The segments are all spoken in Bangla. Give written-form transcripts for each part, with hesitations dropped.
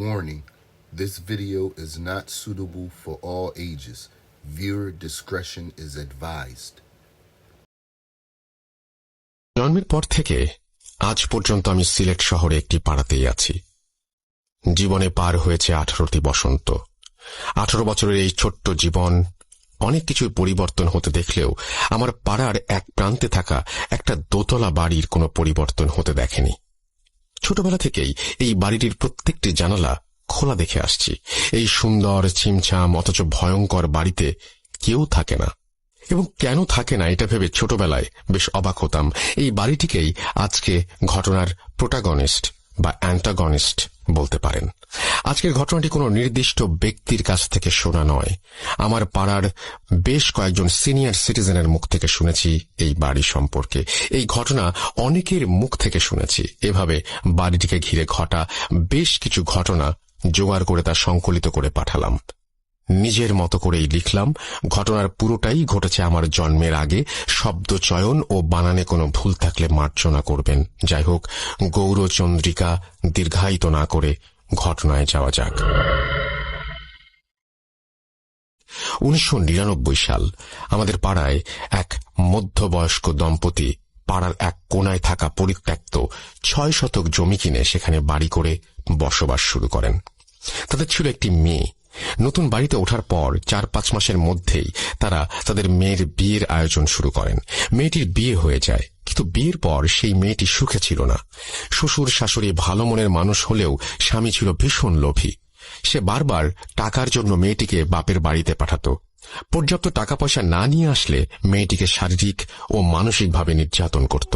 Warning, this video is not suitable for all ages. Viewer discretion is advised. জন্মের পর থেকে আজ পর্যন্ত আমি সিলেট শহরে একটি পাড়াতেই আছি। জীবনে পার হয়েছে 18টি বসন্ত। 18 বছরের এই ছোট্ট জীবন অনেক কিছুর পরিবর্তন হতে দেখলেও আমার পাড়ার এক প্রান্তে থাকা একটা দোতলা বাড়ির কোনো পরিবর্তন হতে দেখেনি। ছোটবেলা থেকেই এই বাড়িটির প্রত্যেকটি জানালা খোলা দেখে আসছি। এই সুন্দর ছিমছাম অথচ ভয়ঙ্কর বাড়িতে কেউ থাকে না, এবং কেন থাকে না এটা ভেবে ছোটবেলায় বেশ অবাক হতাম। এই বাড়িটিকেই আজকে ঘটনার প্রোটাগনিস্ট বা অ্যান্টাগনিস্ট বলতে পারেন। আজকের ঘটনাটি কোনো নির্দিষ্ট ব্যক্তির কাছ থেকে শোনা নয়, আমার পাড়ার বেশ কয়েকজন সিনিয়র সিটিজেনের মুখ থেকে শুনেছি এই বাড়ি সম্পর্কে। এই ঘটনা অনেকের মুখ থেকে শুনেছি। এভাবে বাড়িটিকে ঘিরে ঘটা বেশ কিছু ঘটনা জোগাড় করে তা সংকলিত করে পাঠালাম। নিজের মতো করেই লিখলাম। ঘটনার পুরোটাই ঘটেছে আমার জন্মের আগে। শব্দ চয়ন ও বানানে কোনো ভুল থাকলে মার্জনা করবেন। যাই হোক, গৌরচন্দ্রিকা দীর্ঘায়িত না করে ঘটনায় যাওয়া যাক। 1999 সাল। আমাদের পাড়ায় এক মধ্যবয়স্ক দম্পতি পাড়ার এক কোনায় থাকা পরিত্যক্ত 6 শতক জমি কিনে সেখানে বাড়ি করে বসবাস শুরু করেন। তাদের ছিল একটি মেয়ে। নতুন বাড়িতে ওঠার পর 4-5 মাসের মধ্যেই তারা তাদের মেয়ের বিয়ের আয়োজন শুরু করেন। মেয়েটির বিয়ে হয়ে যায়, কিন্তু বিয়ের পর সেই মেয়েটি সুখে ছিল না। শ্বশুর শাশুড়ি ভালো মনের মানুষ হলেও স্বামী ছিল ভীষণ লোভী। সে বারবার টাকার জন্য মেয়েটিকে বাপের বাড়িতে পাঠাত। পর্যাপ্ত টাকা পয়সা না নিয়ে আসলে মেয়েটিকে শারীরিক ও মানসিকভাবে নির্যাতন করত।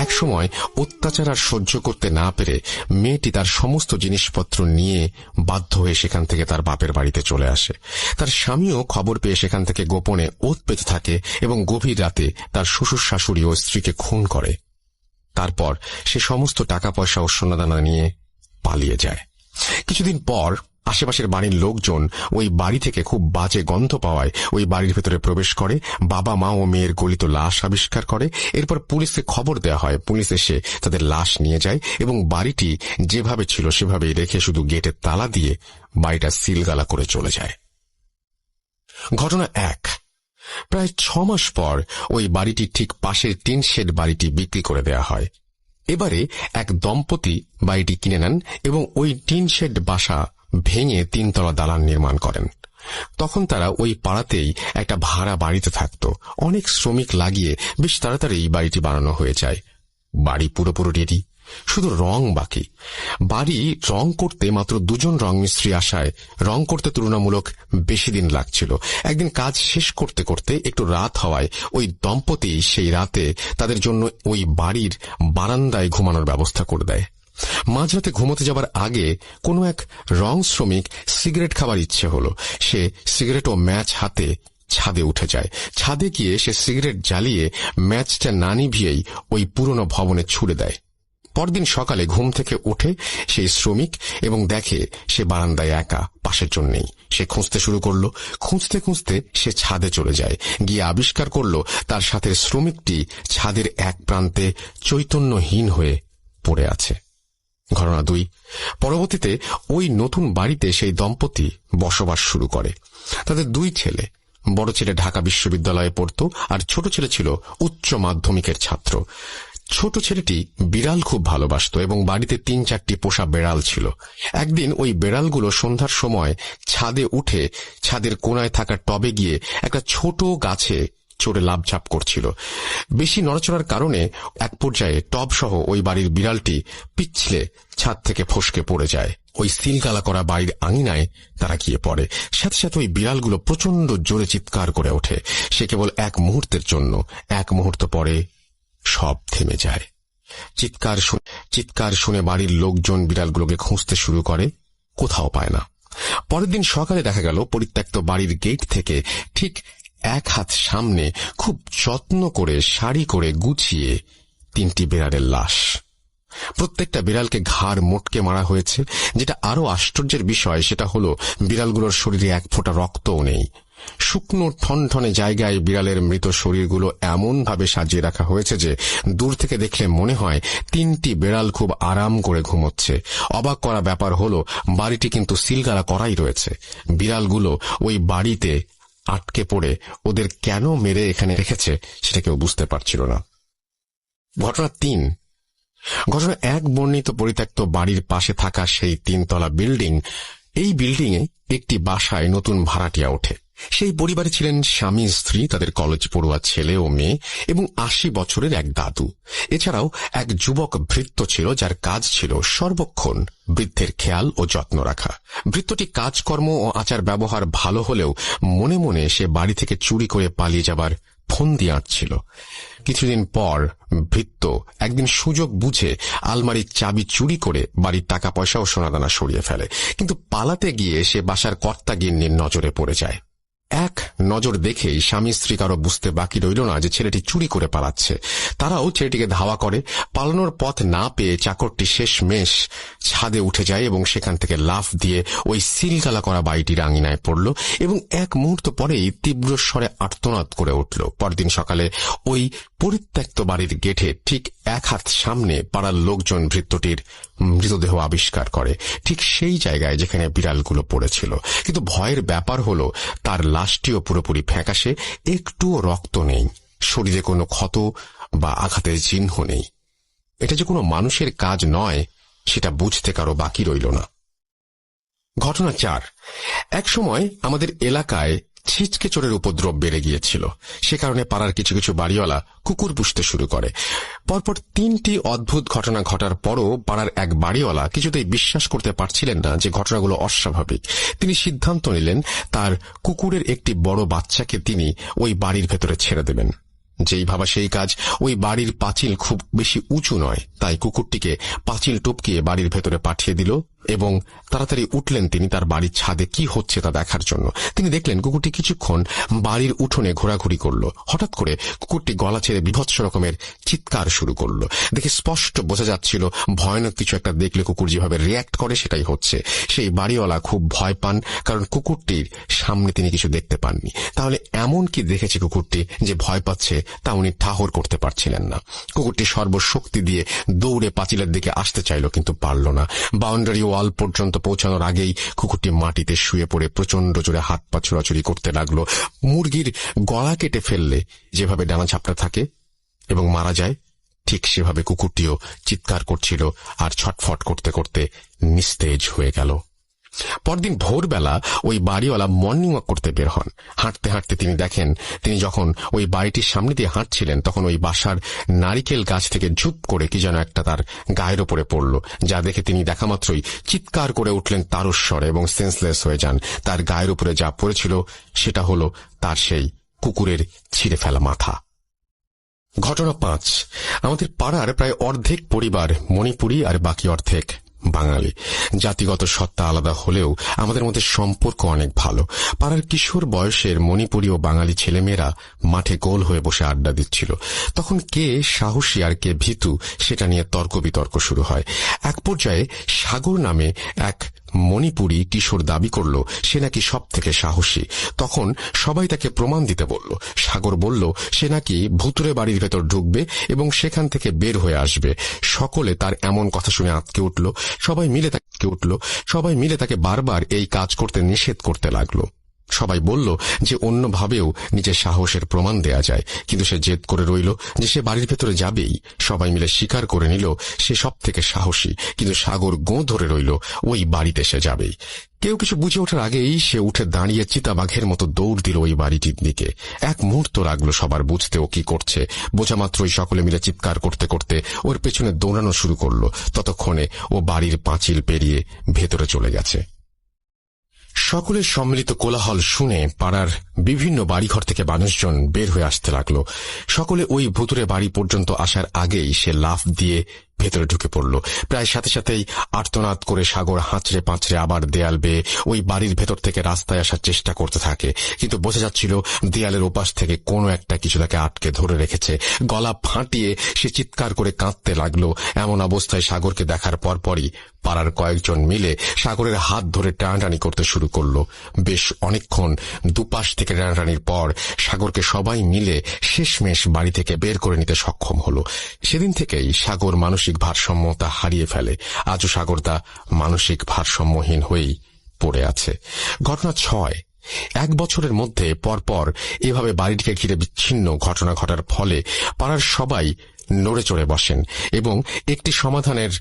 এক সময় অত্যাচার আর সহ্য করতে না পেরে মেয়েটি তার সমস্ত জিনিসপত্র নিয়ে বাধ্য হয়ে সেখান থেকে তার বাপের বাড়িতে চলে আসে। তার স্বামীও খবর পেয়ে সেখান থেকে গোপনে ওৎ পেতে থাকে এবং গভীর রাতে তার শ্বশুর শাশুড়ি ও স্ত্রীকে খুন করে। তারপর সে সমস্ত টাকা পয়সা ও সোনাদানা নিয়ে পালিয়ে যায়। কিছুদিন পর আশেপাশের বাড়ির লোকজন ওই বাড়ি থেকে খুব বাজে গন্ধ পাওয়ায় ওই বাড়ির ভেতরে প্রবেশ করে। বাবা মা ও মেয়ের গলিত লাশ আবিষ্কার করে। এরপর পুলিশকে খবর দেওয়া হয়। পুলিশ এসে তাদের লাশ নিয়ে যায় এবং বাড়িটি যেভাবে ছিল সেভাবেই রেখে শুধু গেটে তালা দিয়ে বাড়িটা সিলগালা করে চলে যায়। ঘটনা 1। প্রায় 6 মাস পর ওই বাড়িটি ঠিক পাশের টিন শেড বাড়িটি বিক্রি করে দেওয়া হয়। এবারে এক দম্পতি বাড়িটি কিনে নেন এবং ওই টিন শেড বাসা ভেঙে 3 তলা দালান নির্মাণ করেন। তখন তারা ওই পাড়াতেই একটা ভাড়া বাড়িতে থাকত। অনেক শ্রমিক লাগিয়ে বেশ তাড়াতাড়ি এই বাড়িটি বানানো হয়ে যায়। বাড়ি পুরোপুরি রেডি, শুধু রং বাকি। বাড়ি রং করতে মাত্র 2 জন রং মিস্ত্রি আসায় রং করতে তুলনামূলক বেশি দিন লাগছিল। একদিন কাজ শেষ করতে করতে একটু রাত হওয়ায় ওই দম্পতি সেই রাতে তাদের জন্য ওই বাড়ির বারান্দায় ঘুমানোর ব্যবস্থা করে দেয়। মাঝরাতে ঘুমোতে যাবার আগে কোনো এক রং শ্রমিক সিগারেট খাবার ইচ্ছে হলো। সে সিগারেট ও ম্যাচ হাতে ছাদে উঠে যায়। ছাদে গিয়ে সে সিগারেট জ্বালিয়ে ম্যাচটা না নিভিয়েই ওই পুরনো ভবনে ছুড়ে দেয়। পরদিন সকালে ঘুম থেকে ওঠে সেই শ্রমিক এবং দেখে সে বারান্দায় একা, পাশের জন নেই। সে খুঁজতে শুরু করলো। খুঁজতে খুঁজতে সে ছাদে চলে যায়। গিয়ে আবিষ্কার করলো তার সাথে শ্রমিকটি ছাদের এক প্রান্তে চৈতন্যহীন হয়ে পড়ে আছে। ঘটনা 2। পরবর্তীতে ওই নতুন বাড়িতে সেই দম্পতি বসবাস শুরু করে। তাদের 2 ছেলে। বড় ছেলে ঢাকা বিশ্ববিদ্যালয়ে পড়ত আর ছোট ছেলে ছিল উচ্চ মাধ্যমিকের ছাত্র। ছোট ছেলেটি বিড়াল খুব ভালোবাসত এবং বাড়িতে 3-4টি পোষা বেড়াল ছিল। একদিন ওই বেড়ালগুলো সন্ধ্যার সময় ছাদে উঠে ছাদের কোনায় থাকা টবে গিয়ে একটা ছোট গাছে চড়ে লাফঝাপ করছিল। বেশি নড়াচড়ার কারণে এক পর্যায়ে টব সহ ওই বাড়ির বিড়ালটি পিছলে ছাদ থেকে ফসকে পড়ে যায়। ওই সিলগালা করা বাড়ির আঙিনায় তারা গিয়ে পড়ে। সাথে সাথে ওই বিড়ালগুলো প্রচন্ড জোরে চিৎকার করে ওঠে। সে কেবল এক মুহূর্তের জন্য। 1 মুহূর্ত পরে সব থেমে যায়। চিৎকার শুনে বাড়ির লোকজন বিড়ালগুলোকে খুঁজতে শুরু করে, কোথাও পায় না। পরের দিন সকালে দেখা গেল পরিত্যক্ত বাড়ির গেট থেকে ঠিক 1 হাত সামনে খুব যত্ন করে সারি করে গুছিয়ে 3টি বিড়ালের লাশ। প্রত্যেকটা বিড়ালকে ঘাড় মোটকে মারা হয়েছে। যেটা আরো আশ্চর্যের বিষয় সেটা হলো বিড়ালগুলোর শরীরে 1 ফোঁটা রক্তও নেই। শুকনো ঠনঠনে জায়গায় বিড়ালের মৃত শরীরগুলো এমনভাবে সাজিয়ে রাখা হয়েছে যে দূর থেকে দেখলে মনে হয় 3টি বিড়াল খুব আরাম করে ঘুমোচ্ছে। অবাক করা ব্যাপার হলো বাড়িটি কিন্তু সিলগালা করাই রয়েছে। বিড়ালগুলো ওই বাড়িতে আটকে পড়ে ওদের কেন মেরে এখানে রেখেছে সেটা কেউ বুঝতে পারছিল না। ঘটনা 3। ঘটনা 1 বর্ণিত পরিত্যক্ত বাড়ির পাশে থাকা সেই 3তলা বিল্ডিং। এই বিল্ডিংয়ে একটি বাসায় নতুন ভাড়াটিয়া ওঠে। সেই পরিবারে ছিলেন স্বামী স্ত্রী, তাদের কলেজ পড়ুয়া ছেলে ও মেয়ে এবং 80 বছরের এক দাদু। এছাড়াও এক যুবক ভৃত্য ছিল, যার কাজ ছিল সর্বক্ষণ বৃদ্ধের খেয়াল ও যত্ন রাখা। ভৃত্যটি কাজকর্ম ও আচার ব্যবহার ভালো হলেও মনে মনে সে বাড়ি থেকে চুরি করে পালিয়ে যাবার ফন্দি আঁটছিল। কিছুদিন পর ভৃত্য একদিন সুযোগ বুঝে আলমারির চাবি চুরি করে বাড়ির টাকা পয়সা ও সোনাদানা সরিয়ে ফেলে, কিন্তু পালাতে গিয়ে সে বাসার কর্তাগিন্নির নজরে পড়ে যায়। এক নজর দেখেই স্বামী স্ত্রী কারো বুঝতে বাকি রইল না যে ছেলেটি চুরি করে পালাচ্ছে। তারাও ছেলেটিকে ধাওয়া করে। পালানোর পথ না পেয়ে চাকরটি শেষমেশ ছাদে উঠে যায় এবং সেখান থেকে লাফ দিয়ে ওই সিলগালা করা বাড়িটির আঙিনায় পড়ল এবং এক মুহূর্ত পরেই তীব্র স্বরে আর্তনাদ করে উঠল। পরদিন সকালে ওই পরিত্যক্ত বাড়ির গেটে ঠিক 1 হাত সামনে পাড়ার লোকজন ভৃত্যটির মৃতদেহ আবিষ্কার করে, ঠিক সেই জায়গায় যেখানে বিড়ালগুলো পড়েছিল। কিন্তু ভয়ের ব্যাপার হলো তার লাশটিও পুরোপুরি ফ্যাকাশে, একটুও রক্ত নেই, শরীরে কোনো ক্ষত বা আঘাতের চিহ্ন নেই। এটা যে কোনো মানুষের কাজ নয় সেটা বুঝতে কারো বাকি রইল না। ঘটনা 4। এক সময় আমাদের এলাকায় ছিচকে চোরের উপদ্রব বেড়ে গিয়েছিল। সে কারণে পাড়ার কিছু কিছু বাড়িওয়ালা কুকুর পুষতে শুরু করে। পরপর 3টি অদ্ভুত ঘটনা ঘটার পরও পাড়ার এক বাড়িওয়ালা কিছুতেই বিশ্বাস করতে পারছিলেন না যে ঘটনাগুলো অস্বাভাবিক। তিনি সিদ্ধান্ত নিলেন তার কুকুরের একটি বড় বাচ্চাকে তিনি ওই বাড়ির ভেতরে ছেড়ে দেবেন। যেই ভাবা সেই কাজ। ওই বাড়ির পাঁচিল খুব বেশি উঁচু নয়, তাই কুকুরটিকে পাঁচিল টপকিয়ে বাড়ির ভেতরে পাঠিয়ে দিল এবং তাড়াতাড়ি উঠলেন তিনি তার বাড়ির ছাদে কি হচ্ছে তা দেখার জন্য। তিনি দেখলেন কুকুরটি কিছুক্ষণ বাড়ির উঠোনে ঘোরাঘুরি করল। হঠাৎ করে কুকুরটি গলা ছেড়ে বীভৎস রকমের চিৎকার শুরু করল। দেখে স্পষ্ট বোঝা যাচ্ছিল ভয়ানক কিছু একটা দেখলে কুকুর যেভাবে রিয়্যাক্ট করে সেটাই হচ্ছে। সেই বাড়িওয়ালা খুব ভয় পান, কারণ কুকুরটির সামনে তিনি কিছু দেখতে পাননি। তাহলে এমন কি দেখেছে কুকুরটি যে ভয় পাচ্ছে তা উনি ঠাহর করতে পারছিলেন না। কুকুরটি সর্বশক্তি দিয়ে দৌড়ে পাঁচিলের দিকে আসতে চাইল, কিন্তু পারল না। বাউন্ডারি ওয়াল পর্যন্ত পৌঁছানোর আগেই কুকুরটি মাটিতে শুয়ে পড়ে প্রচন্ড জোরে হাত পা ছোড়াছুড়ি করতে লাগলো। মুরগির গলা কেটে ফেললে যেভাবে ডানা ঝাপটা থাকে এবং মারা যায়, ঠিক সেভাবে কুকুরটিও চিৎকার করছিল আর ছটফট করতে করতে নিস্তেজ হয়ে গেল। পরদিন ভোরবেলা ওই বাড়িওয়ালা মর্নিং ওয়াক করতে বের হন। হাঁটতে হাঁটতে তিনি দেখেন, তিনি যখন ওই বাড়িটির সামনে দিয়ে হাঁটছিলেন তখন ওই বাসার নারিকেল গাছ থেকে ঝুপ করে কি যেন একটা তার গায়ের ওপরে পড়ল, যা দেখে তিনি দেখা মাত্রই চিৎকার করে উঠলেন তারস্বরে এবং সেন্সলেস হয়ে যান। তার গায়ের উপরে যা পড়েছিল সেটা হলো তার সেই কুকুরের ছিঁড়ে ফেলা মাথা। ঘটনা 5। আমাদের পাড়ার প্রায় অর্ধেক পরিবার মণিপুরী আর বাকি অর্ধেক বাঙালি। জাতিগত সত্তা আলাদা হলেও আমাদের মধ্যে সম্পর্ক অনেক ভালো। পাড়ার কিশোর বয়সের মণিপুরী ও বাঙালি ছেলেমেয়েরা মাঠে গোল হয়ে বসে আড্ডা দিচ্ছিল। তখন কে সাহসী আর কে ভীতু সেটা নিয়ে তর্ক বিতর্ক শুরু হয়। এক পর্যায়ে সাগর নামে এক মণিপুরী কিশোর দাবি করল সে নাকি সব থেকে সাহসী। তখন সবাই তাকে প্রমাণ দিতে বলল। সাগর বলল সে নাকি ভুতুরে বাড়ির ভেতর ঢুকবে এবং সেখান থেকে বের হয়ে আসবে। সকলে তার এমন কথা শুনে আঁতকে উঠল। সবাই মিলে তাকে বারবার এই কাজ করতে নিষেধ করতে লাগলো। সবাই বলল যে অন্যভাবেও নিজের সাহসের প্রমাণ দেয়া যায়, কিন্তু সে জেদ করে রইল যে সে বাড়ির ভেতরে যাবেই। সবাই মিলে স্বীকার করে নিল সে সব থেকে সাহসী, কিন্তু সাগর গোঁ ধরে রইল ওই বাড়িতে সে যাবেই। কেউ কিছু বুঝে ওঠার আগেই সে উঠে দাঁড়িয়ে চিতাবাঘের মতো দৌড় দিল ওই বাড়িটির দিকে। এক মুহূর্ত লাগলো সবার বুঝতে ও কি করছে। বোঝা মাত্রই সকলে মিলে চিৎকার করতে করতে ওর পেছনে দৌড়ানো শুরু করলো। ততক্ষণে ও বাড়ির পাঁচিল পেরিয়ে ভেতরে চলে গেছে। সকলের সম্মিলিত কোলাহল শুনে পাড়ার বিভিন্ন বাড়িঘর থেকে মানুষজন বের হয়ে আসতে লাগলো। সকলে ওই ভুতুরে বাড়ি পর্যন্ত আসার আগেই সে লাফ দিয়ে ভেতরে ঢুকে পড়ল। প্রায় সাথে সাথেই আর্তনাদ করে সাগর হাঁচড়ে পাঁচড়ে আবার দেয়াল বেয়ে ওই বাড়ির ভেতর থেকে রাস্তায় আসার চেষ্টা করতে থাকে, কিন্তু বোঝা যাচ্ছিল দেয়ালের ওপাশ থেকে কোনো একটা কিছু তাকে আটকে ধরে রেখেছে। গলা ফাটিয়ে সে চিৎকার করে কাঁদতে লাগলো। এমন অবস্থায় সাগরকে দেখার পরপরই পাড়ার কয়েকজন মিলে সাগরের হাত ধরে টানাটানি করতে শুরু করলো। বেশ অনেকক্ষণ দুপাশ থেকে টানাটানির পর সাগরকে সবাই মিলে শেষমেশ বাড়ি থেকে বের করে নিতে সক্ষম হলো। সেদিন থেকেই সাগর মানসিক ভারসাম্যতা হারিয়ে ফেলে। আজও সাগর তা মানসিক ভারসাম্যহীন হয়েই পড়ে আছে। ঘটনা 6। 1 বছরের মধ্যে পরপর এভাবে বাড়িটিকে ঘিরে বিচ্ছিন্ন ঘটনা ঘটার ফলে পাড়ার সবাই নড়ে চড়ে বসেন এবং একটি সমাধানের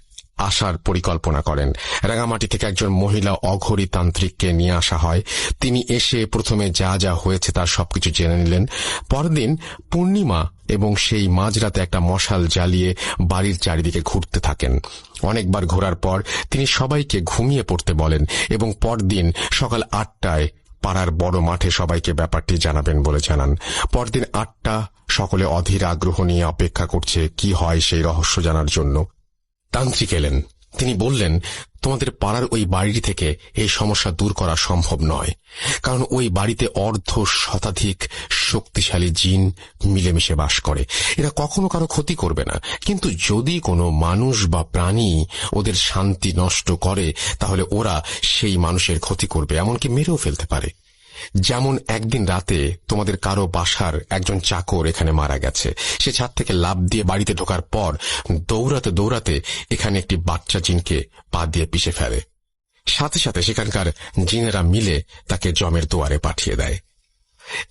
আসার পরিকল্পনা করেন। রাঙামাটি থেকে একজন মহিলা অঘরী তান্ত্রিককে নিয়ে আসা হয়। তিনি এসে প্রথমে যা যা হয়েছে তার সবকিছু জেনে নিলেন। পরদিন পূর্ণিমা এবং সেই মাঝরাতে একটা মশাল জ্বালিয়ে বাড়ির চারিদিকে ঘুরতে থাকেন। অনেকবার ঘোরার পর তিনি সবাইকে ঘুমিয়ে পড়তে বলেন এবং পরদিন সকাল 8টায় পাড়ার বড় মাঠে সবাইকে ব্যাপারটি জানাবেন বলে জানান। পরদিন 8টা, সকলে অধীর আগ্রহ নিয়ে অপেক্ষা করছে কি হয় সেই রহস্য জানার জন্য। তান্ত্রিক এলেন। তিনি বললেন, তোমাদের পাড়ার ওই বাড়িটি থেকে এই সমস্যা দূর করা সম্ভব নয়, কারণ ওই বাড়িতে অর্ধ শতাধিক শক্তিশালী জিন মিলেমিশে বাস করে। এরা কখনো কারো ক্ষতি করবে না, কিন্তু যদি কোনো মানুষ বা প্রাণী ওদের শান্তি নষ্ট করে তাহলে ওরা সেই মানুষের ক্ষতি করবে, এমনকি মেরেও ফেলতে পারে। যেমন একদিন রাতে তোমাদের কারো বাসার একজন চাকর এখানে মারা গেছে। সে ছাদ থেকে লাফ দিয়ে বাড়িতে ঢোকার পর দৌড়াতে দৌড়াতে এখানে একটি বাচ্চা জিনকে পা দিয়ে পিষে ফেলে। সাথে সাথে সেখানকার জিনেরা মিলে তাকে জমের দুয়ারে পাঠিয়ে দেয়।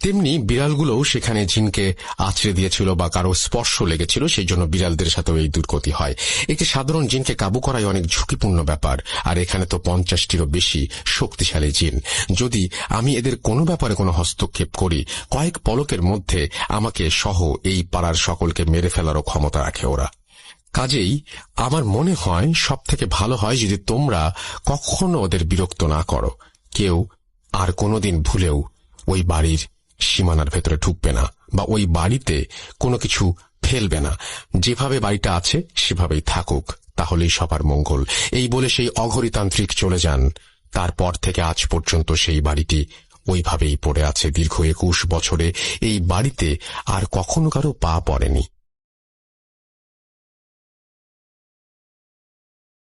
তেমনি বিড়ালগুলোও সেখানে জিনকে আছড়ে দিয়েছিল বা কারো স্পর্শ লেগেছিল, সেই জন্য বিড়ালদের সাথেও এই দুর্গতি হয়। একটি সাধারণ জিনকে কাবু করাই অনেক ঝুঁকিপূর্ণ ব্যাপার, আর এখানে তো 50টিরও বেশি শক্তিশালী জিন। যদি আমি এদের কোনো ব্যাপারে কোনো হস্তক্ষেপ করি, কয়েক পলকের মধ্যে আমাকে সহ এই পাড়ার সকলকে মেরে ফেলারও ক্ষমতা রাখে ওরা। কাজেই আমার মনে হয় সবথেকে ভালো হয় যদি তোমরা কখনো ওদের বিরক্ত না করো। কেউ আর কোনোদিন ভুলেও ওই বাড়ির সীমানার ভেতরে ঢুকবে না বা ওই বাড়িতে কোনো কিছু ফেলবে না। যেভাবে বাড়িটা আছে সেভাবেই থাকুক, তাহলেই সবার মঙ্গল। এই বলে সেই অঘরীতান্ত্রিক চলে যান। তারপর থেকে আজ পর্যন্ত সেই বাড়িটি ওইভাবেই পড়ে আছে। দীর্ঘ 21 বছরে এই বাড়িতে আর কখনো কারো পা পড়েনি।